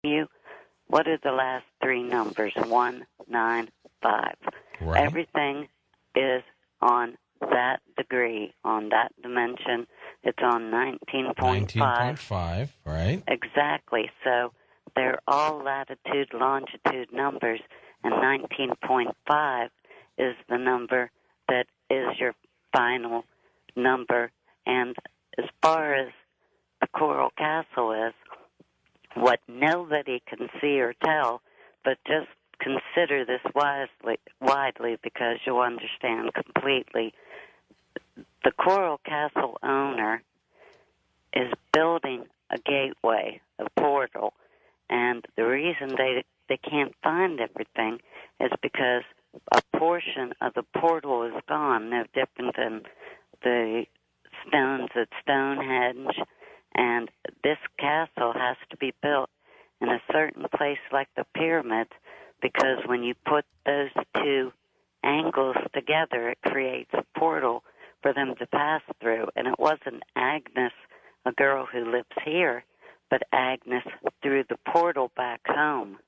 you, what are the last three numbers? 195. Right. Everything is on that degree, on that dimension. It's on 19.5. 19.5, right. Exactly. So they're all latitude, longitude numbers, and 19.5 is the number that is your final number. And as far as the Coral Castle is, what nobody can see or tell, but just consider this widely because you'll understand completely. The Coral Castle owner is building a gateway, a portal, and the reason they can't find everything is because a portion of the portal is gone, no different than the stones at Stonehenge, and this castle has to be built in a certain place like the pyramids because when you put those two angles together, it creates a portal for them to pass through. And it wasn't Agnes, a girl who lives here, but Agnes through the portal back home.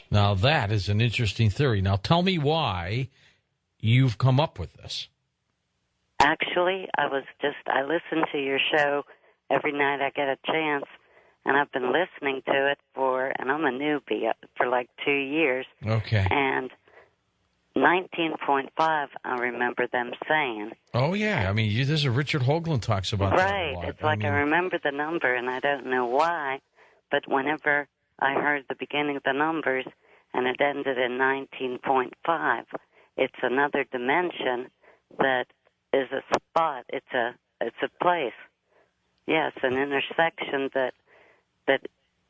Now, that is an interesting theory. Now, tell me why you've come up with this. Actually, I listen to your show every night I get a chance, and I've been listening to it and I'm a newbie, for like 2 years. Okay. And 19.5, I remember them saying. Oh, yeah. I mean, there's a Richard Hoagland talks about that a lot. It's like I remember the number, and I don't know why, but whenever I heard the beginning of the numbers, and it ended in 19.5, it's another dimension that is a spot. It's a place. Yes, an intersection that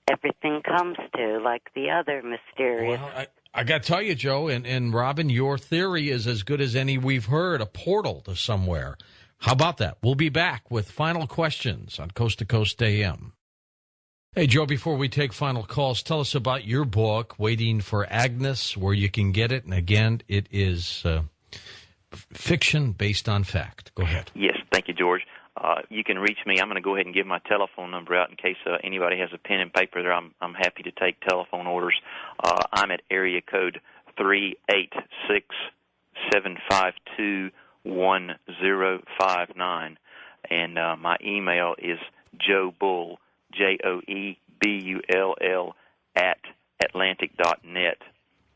everything comes to, like the other mysterious. Well, I got to tell you, Joe, and Robin, your theory is as good as any we've heard, a portal to somewhere. How about that? We'll be back with final questions on Coast to Coast AM. Hey, Joe, before we take final calls, tell us about your book, Waiting for Agnes, where you can get it. And again, it is fiction based on fact. Go ahead. Yes, thank you, George. You can reach me. I'm going to go ahead and give my telephone number out in case anybody has a pen and paper there. I'm happy to take telephone orders. I'm at area code 386-752-1059. And my email is joebull, JOEBULL, at atlantic.net.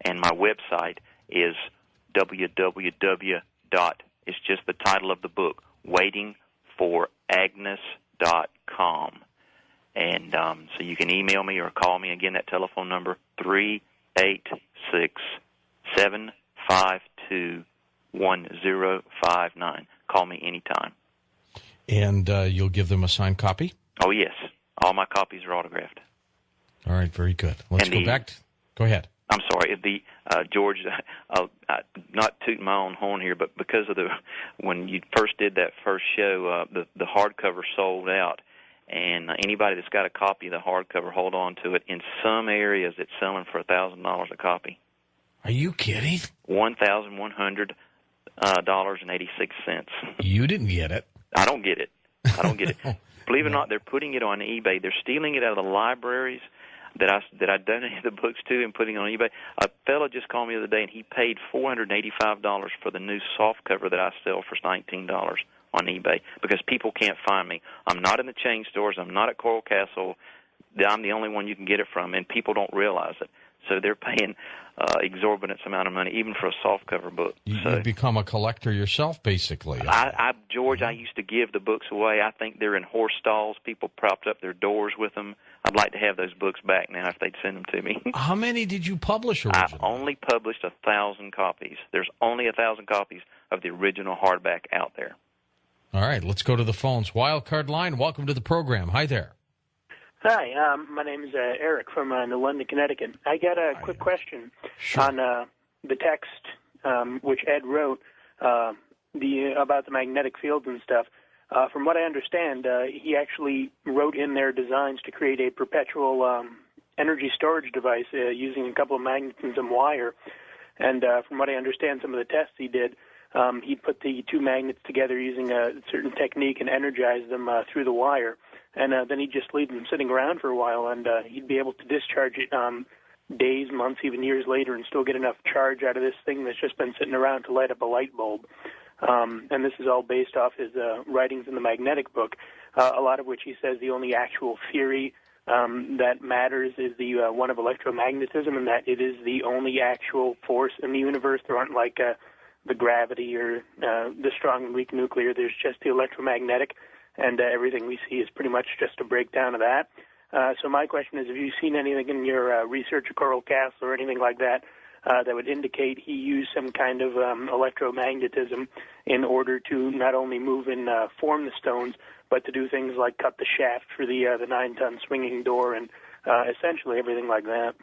And my website is www. It's just the title of the book, waitingforagnes.com. And so you can email me or call me. Again, that telephone number, 386-752-1059. Call me anytime. And you'll give them a signed copy? Oh, yes. All my copies are autographed. All right, very good. Let's go back. Go ahead. I'm sorry, George, not tooting my own horn here, but because of when you first did that first show, the hardcover sold out, and anybody that's got a copy of the hardcover, hold on to it. In some areas, it's selling for $1,000 a copy. Are you kidding? $1,100.86. You didn't get it. I don't get it. Believe it or not, they're putting it on eBay. They're stealing it out of the libraries that I donated the books to and putting it on eBay. A fellow just called me the other day, and he paid $485 for the new soft cover that I sell for $19 on eBay because people can't find me. I'm not in the chain stores. I'm not at Coral Castle. I'm the only one you can get it from, and people don't realize it. So they're paying exorbitant amount of money, even for a softcover book. You've become a collector yourself, basically. George, I used to give the books away. I think they're in horse stalls. People propped up their doors with them. I'd like to have those books back now if they'd send them to me. How many did you publish originally? I only published 1,000 copies. There's only 1,000 copies of the original hardback out there. All right, let's go to the phones. Wildcard line, welcome to the program. Hi there. Hi, my name is Eric from New London, Connecticut. I got a quick question on the text which Ed wrote about the magnetic fields and stuff. From what I understand, he actually wrote in their designs to create a perpetual energy storage device using a couple of magnets and some wire. And from what I understand, some of the tests he did, he put the two magnets together using a certain technique and energized them through the wire. and then he'd just leave them sitting around for a while, and he'd be able to discharge it days, months, even years later, and still get enough charge out of this thing that's just been sitting around to light up a light bulb. And this is all based off his writings in the magnetic book, a lot of which he says the only actual theory that matters is the one of electromagnetism, and that it is the only actual force in the universe. There aren't like the gravity or the strong and weak nuclear. There's just the electromagnetic, and everything we see is pretty much just a breakdown of that. So my question is, have you seen anything in your research of Coral Castle or anything like that that would indicate he used some kind of electromagnetism in order to not only move and form the stones, but to do things like cut the shaft for the 9-ton swinging door and essentially everything like that?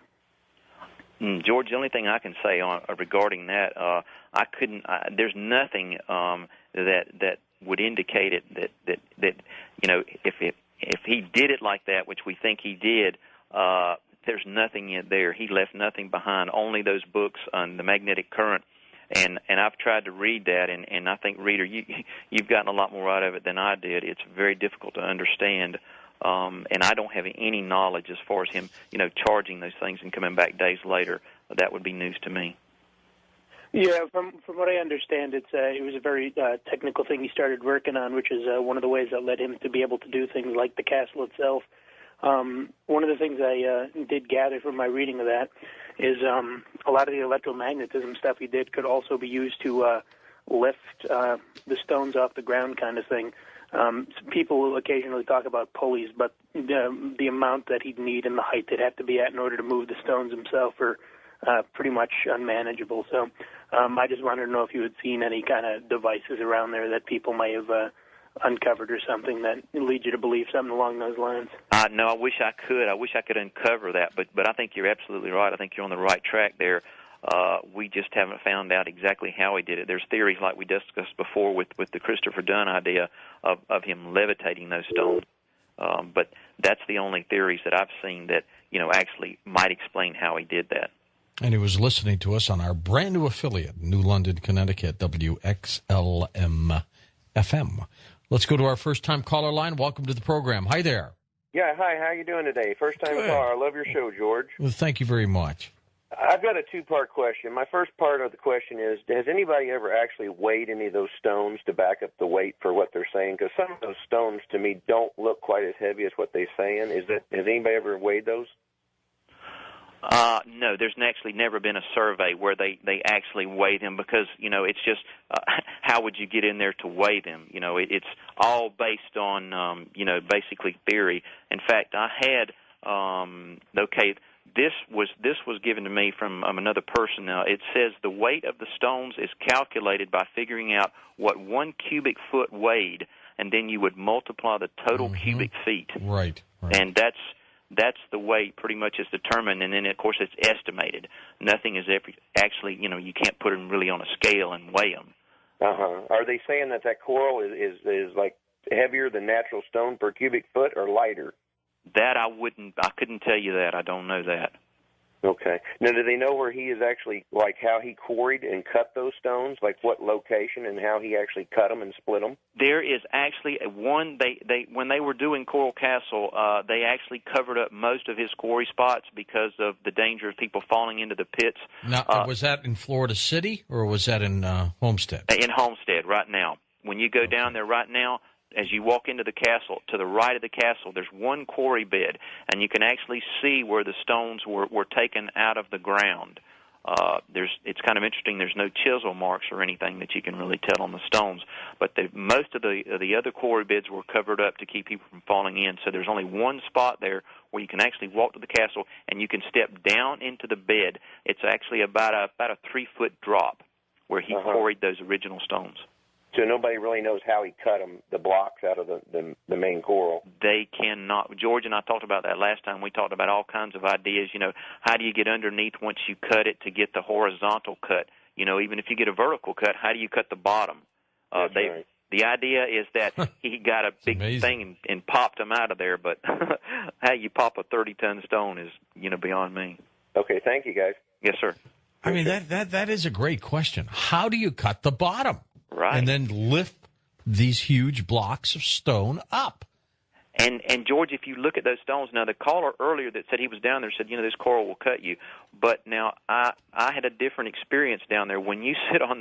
George, the only thing I can say regarding that, I couldn't. There's nothing that would indicate it that you know, if he did it like that, which we think he did, there's nothing in there. He left nothing behind. Only those books on the magnetic current. And I've tried to read that, and I think, reader, you've gotten a lot more out of it than I did. It's very difficult to understand, and I don't have any knowledge as far as him, you know, charging those things and coming back days later. That would be news to me. Yeah, from what I understand, it was a very technical thing he started working on, which is one of the ways that led him to be able to do things like the castle itself. One of the things I did gather from my reading of that is a lot of the electromagnetism stuff he did could also be used to lift the stones off the ground kind of thing. People will occasionally talk about pulleys, but the amount that he'd need and the height they'd have to be at in order to move the stones himself are pretty much unmanageable. So I just wanted to know if you had seen any kind of devices around there that people may have uncovered or something that leads you to believe something along those lines. No, I wish I could. I wish I could uncover that, but I think you're absolutely right. I think you're on the right track there. We just haven't found out exactly how he did it. There's theories like we discussed before with the Christopher Dunn idea of him levitating those stones, but that's the only theories that I've seen that, you know, actually might explain how he did that. And he was listening to us on our brand new affiliate, New London, Connecticut, WXLM FM. Let's go to our first-time caller line. Welcome to the program. Hi there. Yeah, hi. How you doing today? First-time caller. I love your show, George. Well, thank you very much. I've got a two-part question. My first part of the question is, has anybody ever actually weighed any of those stones to back up the weight for what they're saying? Because some of those stones, to me, don't look quite as heavy as what they're saying. Has anybody ever weighed those? No, there's actually never been a survey where they actually weigh them because, you know, it's just how would you get in there to weigh them? You know, it's all based on, you know, basically theory. In fact, I had, this was given to me from another person. Now, it says the weight of the stones is calculated by figuring out what 1 cubic foot weighed, and then you would multiply the total cubic feet. Right. And that's the way pretty much is determined, and then, of course, it's estimated. Nothing is actually, you know, you can't put them really on a scale and weigh them. Are they saying that coral is like heavier than natural stone per cubic foot or lighter? That I couldn't tell you that. I don't know that. Okay. Now, do they know where he is actually, like how he quarried and cut those stones, like what location and how he actually cut them and split them? There is actually one, when they were doing Coral Castle, they actually covered up most of his quarry spots because of the danger of people falling into the pits. Now, was that in Florida City or was that in Homestead? In Homestead, right now. When you go down there right now, as you walk into the castle, to the right of the castle, there's one quarry bed, and you can actually see where the stones were taken out of the ground. It's kind of interesting. There's no chisel marks or anything that you can really tell on the stones, but most of the other quarry beds were covered up to keep people from falling in. So there's only one spot there where you can actually walk to the castle, and you can step down into the bed. It's actually about a 3-foot drop where he quarried those original stones. So nobody really knows how he cut them, the blocks out of the main coral. They cannot. George and I talked about that last time. We talked about all kinds of ideas. You know, how do you get underneath once you cut it to get the horizontal cut? You know, even if you get a vertical cut, how do you cut the bottom? That's right. The idea is that he got a big thing and popped them out of there, but how you pop a 30-ton stone is, you know, beyond me. Okay, thank you, guys. Yes, sir. I mean, that is a great question. How do you cut the bottom? Right. And then lift these huge blocks of stone up. And George, if you look at those stones, now the caller earlier that said he was down there said, this coral will cut you. But now I had a different experience down there. When you sit on